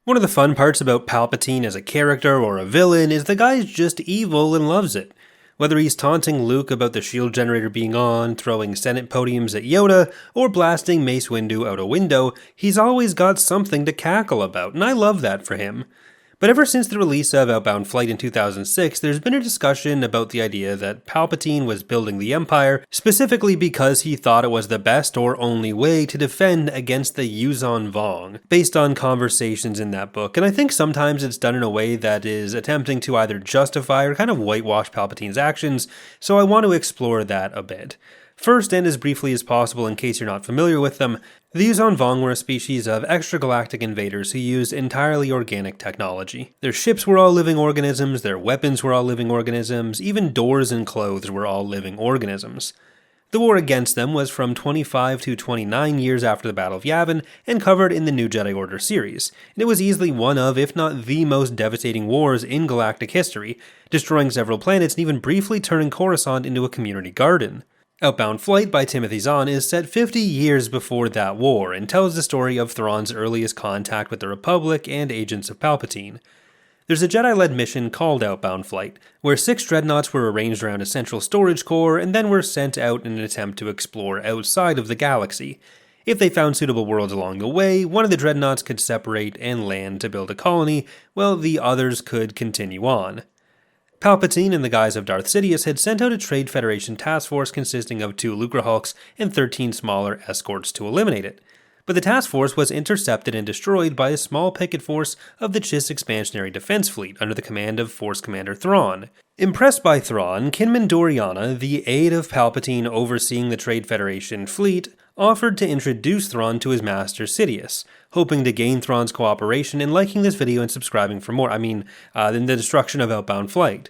One of the fun parts about Palpatine as a character or a villain is the guy's just evil and loves it. Whether he's taunting Luke about the shield generator being on, throwing Senate podiums at Yoda, or blasting Mace Windu out a window, he's always got something to cackle about, and I love that for him. But ever since the release of Outbound Flight in 2006, there's been a discussion about the idea that Palpatine was building the Empire specifically because he thought it was the best or only way to defend against the Yuuzhan Vong, based on conversations in that book, and I think sometimes it's done in a way that is attempting to either justify or kind of whitewash Palpatine's actions, so I want to explore that a bit. First, and as briefly as possible in case you're not familiar with them, the Yuuzhan Vong were a species of extragalactic invaders who used entirely organic technology. Their ships were all living organisms, their weapons were all living organisms, even doors and clothes were all living organisms. The war against them was from 25 to 29 years after the Battle of Yavin and covered in the New Jedi Order series, and it was easily one of, if not the most devastating wars in galactic history, destroying several planets and even briefly turning Coruscant into a community garden. Outbound Flight by Timothy Zahn is set 50 years before that war and tells the story of Thrawn's earliest contact with the Republic and agents of Palpatine. There's a Jedi-led mission called Outbound Flight, where 6 dreadnoughts were arranged around a central storage core and then were sent out in an attempt to explore outside of the galaxy. If they found suitable worlds along the way, one of the dreadnoughts could separate and land to build a colony, while the others could continue on. Palpatine, in the guise of Darth Sidious, had sent out a Trade Federation task force consisting of 2 Lucrehulks and 13 smaller escorts to eliminate it. But the task force was intercepted and destroyed by a small picket force of the Chiss Expansionary Defense Fleet under the command of Force Commander Thrawn. Impressed by Thrawn, Kinman Doriana, the aide of Palpatine overseeing the Trade Federation fleet, offered to introduce Thrawn to his master Sidious, hoping to gain Thrawn's cooperation and liking this video and subscribing for more, in the destruction of Outbound Flight.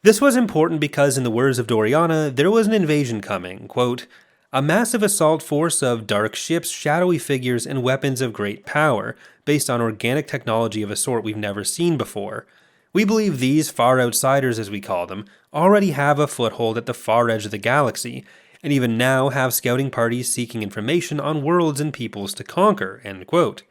This was important because, in the words of Doriana, there was an invasion coming, quote, "A massive assault force of dark ships, shadowy figures, and weapons of great power, based on organic technology of a sort we've never seen before. We believe these far outsiders, as we call them, already have a foothold at the far edge of the galaxy, and even now have scouting parties seeking information on worlds and peoples to conquer," end quote.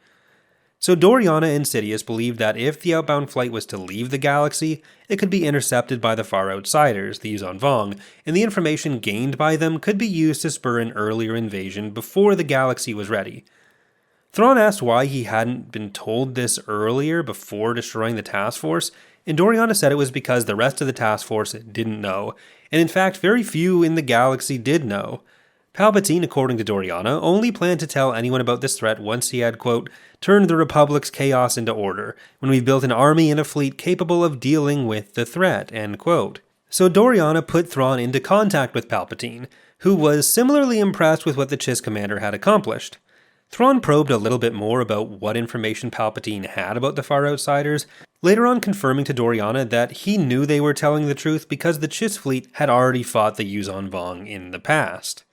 So Doriana and Sidious believed that if the Outbound Flight was to leave the galaxy, it could be intercepted by the far outsiders, the Yuuzhan Vong, and the information gained by them could be used to spur an earlier invasion before the galaxy was ready. Thrawn asked why he hadn't been told this earlier before destroying the task force, and Doriana said it was because the rest of the task force didn't know, and in fact very few in the galaxy did know. Palpatine, according to Doriana, only planned to tell anyone about this threat once he had, quote, "turned the Republic's chaos into order, when we built an army and a fleet capable of dealing with the threat," end quote. So Doriana put Thrawn into contact with Palpatine, who was similarly impressed with what the Chiss commander had accomplished. Thrawn probed a little bit more about what information Palpatine had about the Far Outsiders, later on confirming to Doriana that he knew they were telling the truth because the Chiss fleet had already fought the Yuuzhan Vong in the past.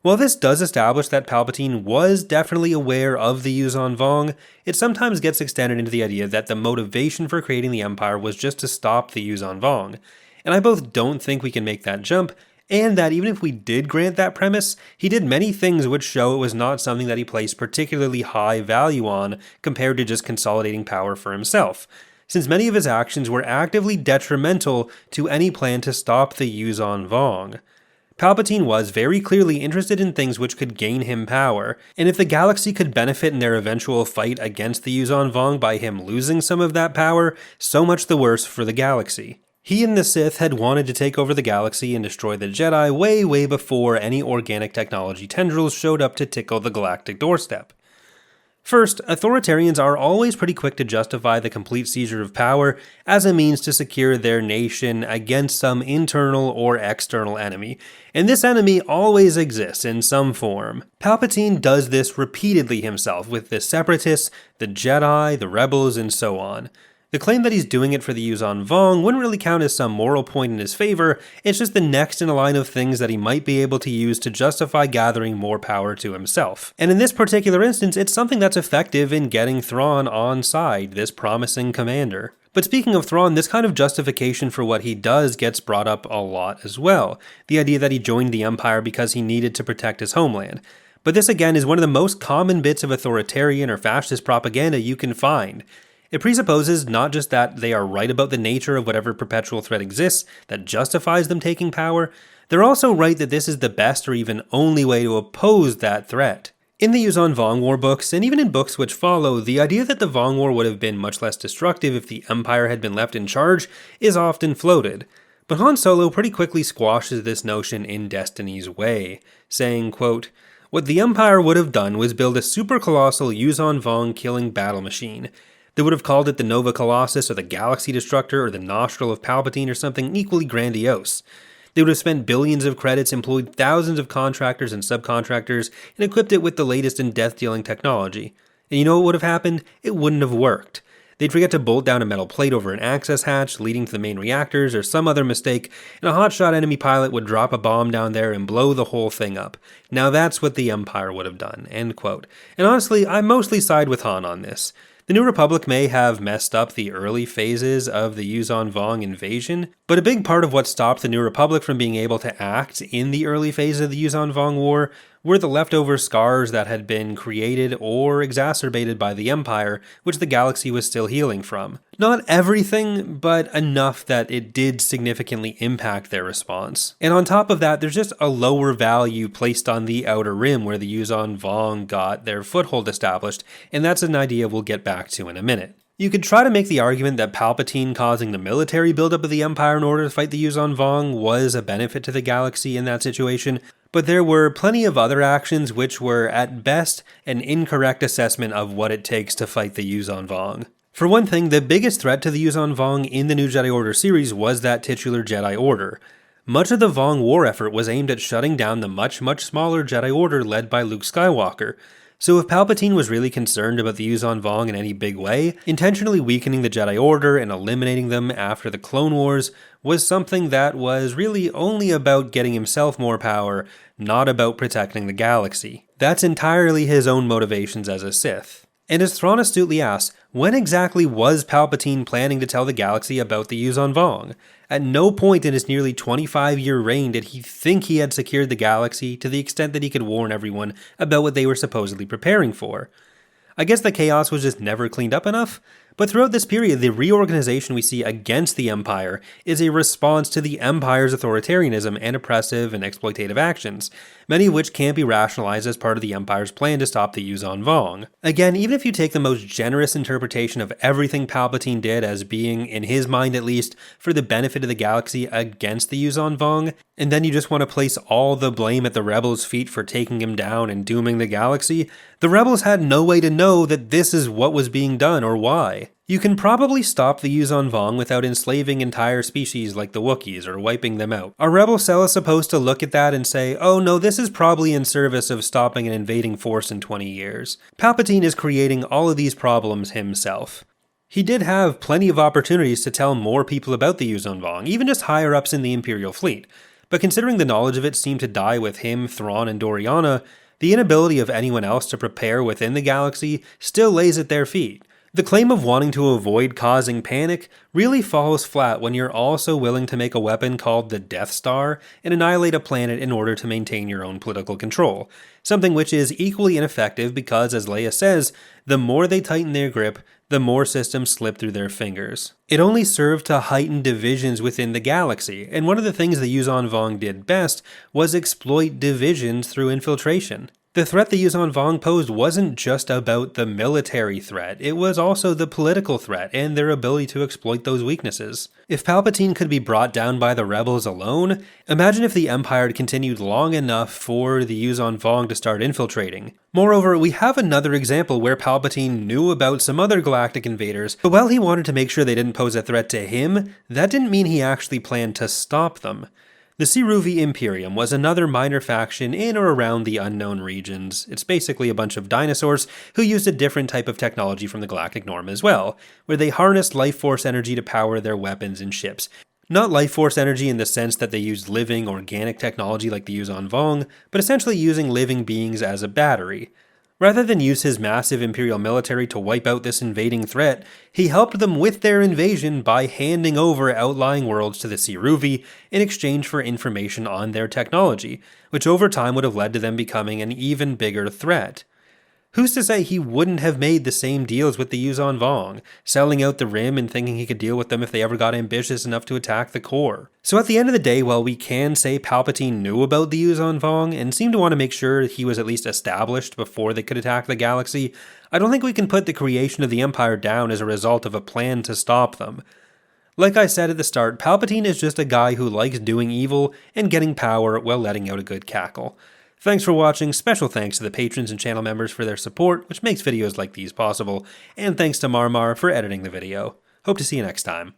While this does establish that Palpatine was definitely aware of the Yuuzhan Vong, it sometimes gets extended into the idea that the motivation for creating the Empire was just to stop the Yuuzhan Vong, and I both don't think we can make that jump, and that even if we did grant that premise, he did many things which show it was not something that he placed particularly high value on compared to just consolidating power for himself, since many of his actions were actively detrimental to any plan to stop the Yuuzhan Vong. Palpatine was very clearly interested in things which could gain him power, and if the galaxy could benefit in their eventual fight against the Yuuzhan Vong by him losing some of that power, so much the worse for the galaxy. He and the Sith had wanted to take over the galaxy and destroy the Jedi way before any organic technology tendrils showed up to tickle the galactic doorstep. First, authoritarians are always pretty quick to justify the complete seizure of power as a means to secure their nation against some internal or external enemy, and this enemy always exists in some form. Palpatine does this repeatedly himself with the Separatists, the Jedi, the Rebels, and so on. The claim that he's doing it for the Yuuzhan Vong wouldn't really count as some moral point in his favor, it's just the next in a line of things that he might be able to use to justify gathering more power to himself. And in this particular instance, it's something that's effective in getting Thrawn on side, this promising commander. But speaking of Thrawn, this kind of justification for what he does gets brought up a lot as well. The idea that he joined the Empire because he needed to protect his homeland. But this again is one of the most common bits of authoritarian or fascist propaganda you can find. It presupposes not just that they are right about the nature of whatever perpetual threat exists that justifies them taking power, they're also right that this is the best or even only way to oppose that threat. In the Yuzan Vong War books, and even in books which follow, the idea that the Vong War would have been much less destructive if the Empire had been left in charge is often floated. But Han Solo pretty quickly squashes this notion in Destiny's Way, saying, quote, "What the Empire would have done was build a super colossal Yuzan Vong killing battle machine. They would have called it the Nova Colossus or the Galaxy Destructor or the Nostril of Palpatine or something equally grandiose. They would have spent billions of credits, employed thousands of contractors and subcontractors, and equipped it with the latest in death-dealing technology. And you know what would have happened? It wouldn't have worked. They'd forget to bolt down a metal plate over an access hatch leading to the main reactors or some other mistake, and a hotshot enemy pilot would drop a bomb down there and blow the whole thing up. Now that's what the Empire would have done." End quote. And honestly, I mostly side with Han on this. The New Republic may have messed up the early phases of the Yuzan Vong invasion, but a big part of what stopped the New Republic from being able to act in the early phase of the Yuzan Vong War were the leftover scars that had been created or exacerbated by the Empire, which the galaxy was still healing from. Not everything, but enough that it did significantly impact their response. And on top of that, there's just a lower value placed on the Outer Rim where the Yuzan Vong got their foothold established, and that's an idea we'll get back to in a minute. You could try to make the argument that Palpatine causing the military buildup of the Empire in order to fight the Yuzan Vong was a benefit to the galaxy in that situation, but there were plenty of other actions which were, at best, an incorrect assessment of what it takes to fight the Yuzan Vong. For one thing, the biggest threat to the Yuzan Vong in the New Jedi Order series was that titular Jedi Order. Much of the Vong war effort was aimed at shutting down the much smaller Jedi Order led by Luke Skywalker. So if Palpatine was really concerned about the Yuzan Vong in any big way, intentionally weakening the Jedi Order and eliminating them after the Clone Wars was something that was really only about getting himself more power, not about protecting the galaxy. That's entirely his own motivations as a Sith. And as Thrawn astutely asks, when exactly was Palpatine planning to tell the galaxy about the Yuzan Vong? At no point in his nearly 25-year reign did he think he had secured the galaxy to the extent that he could warn everyone about what they were supposedly preparing for. I guess the chaos was just never cleaned up enough, but throughout this period, the reorganization we see against the Empire is a response to the Empire's authoritarianism and oppressive and exploitative actions, many of which can't be rationalized as part of the Empire's plan to stop the Yuzan Vong. Again, even if you take the most generous interpretation of everything Palpatine did as being, in his mind at least, for the benefit of the galaxy against the Yuzan Vong, and then you just want to place all the blame at the Rebels' feet for taking him down and dooming the galaxy, the Rebels had no way to know that this is what was being done or why. You can probably stop the Yuzan Vong without enslaving entire species like the Wookiees or wiping them out. Are Rebel Cella supposed to look at that and say, oh no, this is probably in service of stopping an invading force in 20 years? Palpatine is creating all of these problems himself. He did have plenty of opportunities to tell more people about the Yuzan Vong, even just higher ups in the Imperial fleet, but considering the knowledge of it seemed to die with him, Thrawn, and Doriana, the inability of anyone else to prepare within the galaxy still lays at their feet. The claim of wanting to avoid causing panic really falls flat when you're also willing to make a weapon called the Death Star and annihilate a planet in order to maintain your own political control, something which is equally ineffective because, as Leia says, the more they tighten their grip, the more systems slip through their fingers. It only served to heighten divisions within the galaxy, and one of the things the Yuzan Vong did best was exploit divisions through infiltration. The threat the Yuzan Vong posed wasn't just about the military threat, it was also the political threat and their ability to exploit those weaknesses. If Palpatine could be brought down by the rebels alone, imagine if the Empire had continued long enough for the Yuzan Vong to start infiltrating. Moreover, we have another example where Palpatine knew about some other galactic invaders, but while he wanted to make sure they didn't pose a threat to him, that didn't mean he actually planned to stop them. The Siruvi Imperium was another minor faction in or around the unknown regions. It's basically a bunch of dinosaurs who used a different type of technology from the galactic norm as well, where they harnessed life force energy to power their weapons and ships. Not life force energy in the sense that they used living, organic technology like the Yuzan Vong, but essentially using living beings as a battery. Rather than use his massive Imperial military to wipe out this invading threat, he helped them with their invasion by handing over outlying worlds to the Siruvi in exchange for information on their technology, which over time would have led to them becoming an even bigger threat. Who's to say he wouldn't have made the same deals with the Yuuzhan Vong, selling out the Rim and thinking he could deal with them if they ever got ambitious enough to attack the core? So at the end of the day, while we can say Palpatine knew about the Yuuzhan Vong and seemed to want to make sure he was at least established before they could attack the galaxy, I don't think we can put the creation of the Empire down as a result of a plan to stop them. Like I said at the start, Palpatine is just a guy who likes doing evil and getting power while letting out a good cackle. Thanks for watching, special thanks to the patrons and channel members for their support, which makes videos like these possible, and thanks to Marmar for editing the video. Hope to see you next time.